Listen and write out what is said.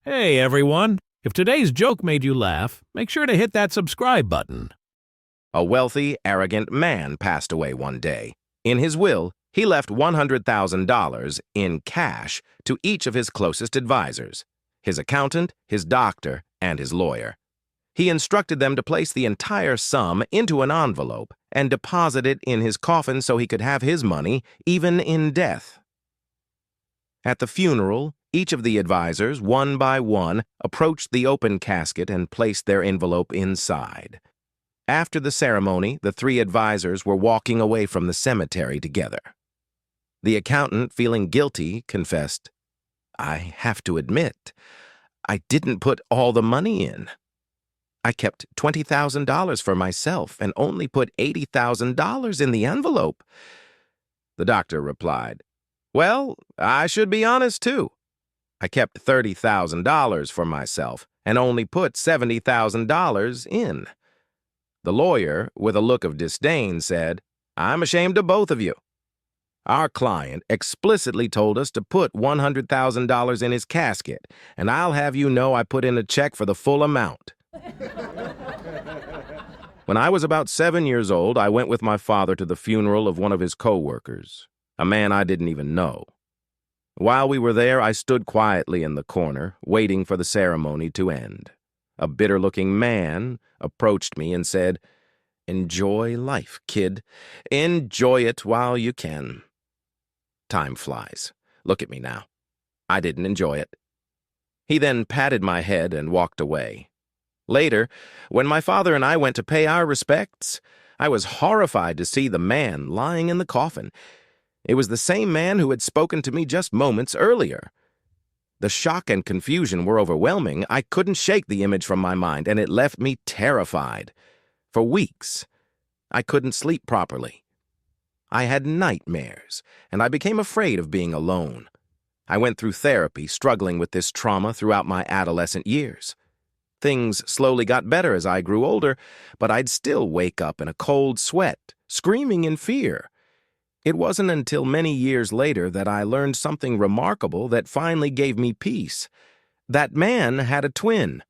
Hey everyone! If today's joke made you laugh, make sure to hit that subscribe button. A wealthy, arrogant man passed away one day. In his will, he left $100,000 in cash to each of his closest advisors, his accountant, his doctor, and his lawyer. He instructed them to place the entire sum into an envelope and deposit it in his coffin so he could have his money even in death. At the funeral, each of the advisors, one by one, approached the open casket and placed their envelope inside. After the ceremony, the three advisors were walking away from the cemetery together. The accountant, feeling guilty, confessed, "I have to admit, I didn't put all the money in. I kept $20,000 for myself and only put $80,000 in the envelope." The doctor replied, "Well, I should be honest too. I kept $30,000 for myself and only put $70,000 in." The lawyer, with a look of disdain, said, "I'm ashamed of both of you. Our client explicitly told us to put $100,000 in his casket, and I'll have you know I put in a check for the full amount." When I was about 7 years old, I went with my father to the funeral of one of his co-workers, a man I didn't even know. While we were there, I stood quietly in the corner, waiting for the ceremony to end. A bitter-looking man approached me and said, "Enjoy life, kid. Enjoy it while you can." Time flies. Look at me now. I didn't enjoy it. He then patted my head and walked away. Later, when my father and I went to pay our respects, I was horrified to see the man lying in the coffin. It was the same man who had spoken to me just moments earlier. The shock and confusion were overwhelming. I couldn't shake the image from my mind, and it left me terrified. For weeks, I couldn't sleep properly. I had nightmares, and I became afraid of being alone. I went through therapy, struggling with this trauma throughout my adolescent years. Things slowly got better as I grew older, but I'd still wake up in a cold sweat, screaming in fear. It wasn't until many years later that I learned something remarkable that finally gave me peace. That man had a twin.